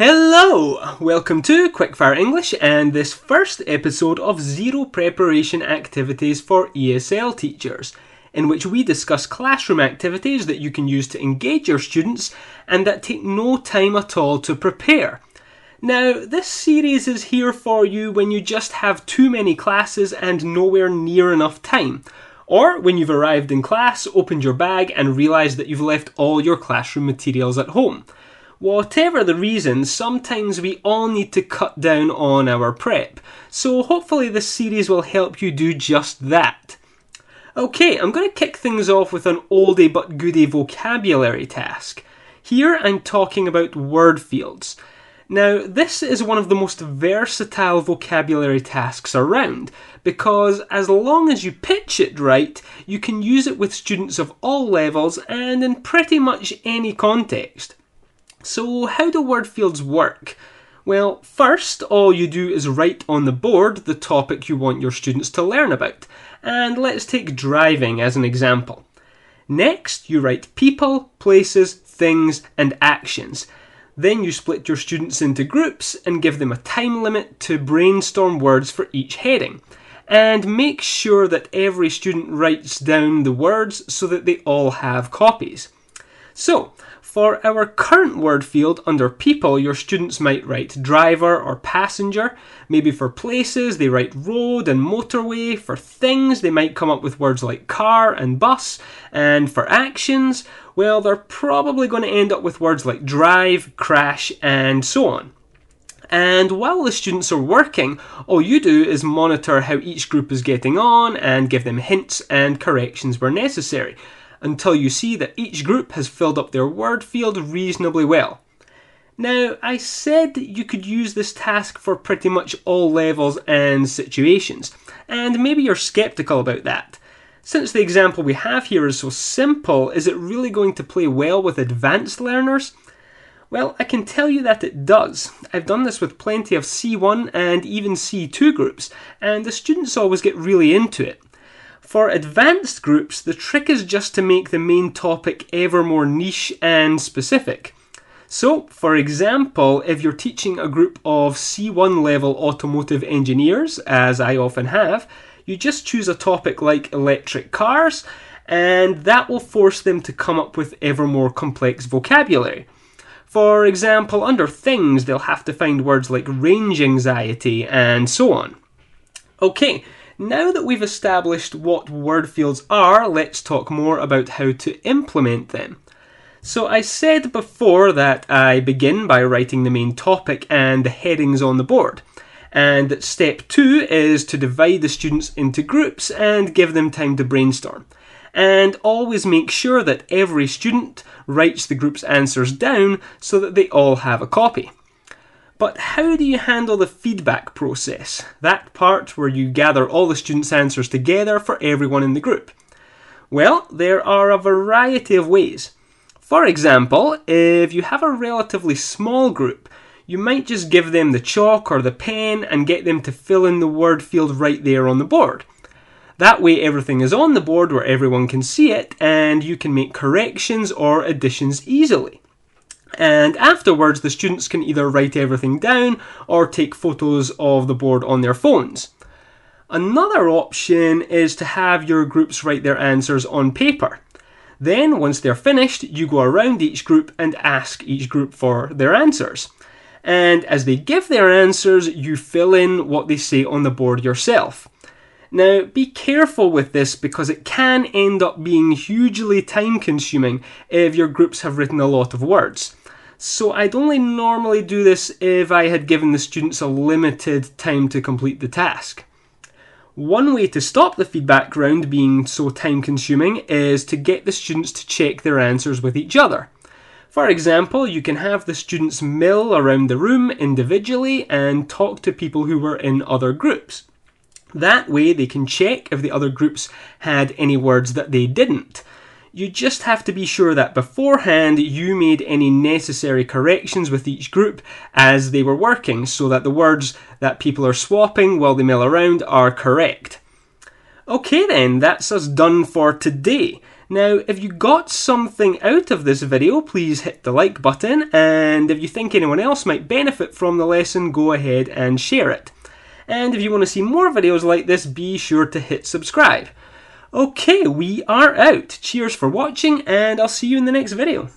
Hello! Welcome to Quickfire English and this first episode of Zero Preparation Activities for ESL Teachers, in which we discuss classroom activities that you can use to engage your students and that take no time at all to prepare. Now, this series is here for you when you just have too many classes and nowhere near enough time, or when you've arrived in class, opened your bag and realised that you've left all your classroom materials at home. Whatever the reason, sometimes we all need to cut down on our prep, so hopefully this series will help you do just that. Okay, I'm going to kick things off with an oldie but goodie vocabulary task. Here I'm talking about word fields. Now, this is one of the most versatile vocabulary tasks around, because as long as you pitch it right, you can use it with students of all levels and in pretty much any context. So how do word fields work? Well, first, all you do is write on the board the topic you want your students to learn about. And let's take driving as an example. Next, you write people, places, things, and actions. Then you split your students into groups and give them a time limit to brainstorm words for each heading. And make sure that every student writes down the words so that they all have copies. So, for our current word field under people, your students might write driver or passenger. Maybe for places, they write road and motorway. For things, they might come up with words like car and bus. And for actions, well, they're probably going to end up with words like drive, crash, and so on. And while the students are working, all you do is monitor how each group is getting on and give them hints and corrections where necessary, until you see that each group has filled up their word field reasonably well. Now, I said you could use this task for pretty much all levels and situations, and maybe you're sceptical about that. Since the example we have here is so simple, is it really going to play well with advanced learners? Well, I can tell you that it does. I've done this with plenty of C1 and even C2 groups, and the students always get really into it. For advanced groups, the trick is just to make the main topic ever more niche and specific. So, for example, if you're teaching a group of C1 level automotive engineers, as I often have, you just choose a topic like electric cars, and that will force them to come up with ever more complex vocabulary. For example, under things, they'll have to find words like range anxiety and so on. Okay. Now that we've established what word fields are, let's talk more about how to implement them. So I said before that I begin by writing the main topic and the headings on the board. And that step 2 is to divide the students into groups and give them time to brainstorm. And always make sure that every student writes the group's answers down so that they all have a copy. But how do you handle the feedback process? That part where you gather all the students' answers together for everyone in the group. Well, there are a variety of ways. For example, if you have a relatively small group, you might just give them the chalk or the pen and get them to fill in the word field right there on the board. That way everything is on the board where everyone can see it and you can make corrections or additions easily. And afterwards, the students can either write everything down or take photos of the board on their phones. Another option is to have your groups write their answers on paper. Then, once they're finished, you go around each group and ask each group for their answers. And as they give their answers, you fill in what they say on the board yourself. Now, be careful with this because it can end up being hugely time-consuming if your groups have written a lot of words. So I'd only normally do this if I had given the students a limited time to complete the task. One way to stop the feedback round being so time-consuming is to get the students to check their answers with each other. For example, you can have the students mill around the room individually and talk to people who were in other groups. That way they can check if the other groups had any words that they didn't. You just have to be sure that beforehand you made any necessary corrections with each group as they were working so that the words that people are swapping while they mill around are correct. Okay then, that's us done for today. Now, if you got something out of this video, please hit the like button, and if you think anyone else might benefit from the lesson, go ahead and share it. And if you want to see more videos like this, be sure to hit subscribe. Okay, we are out. Cheers for watching, and I'll see you in the next video.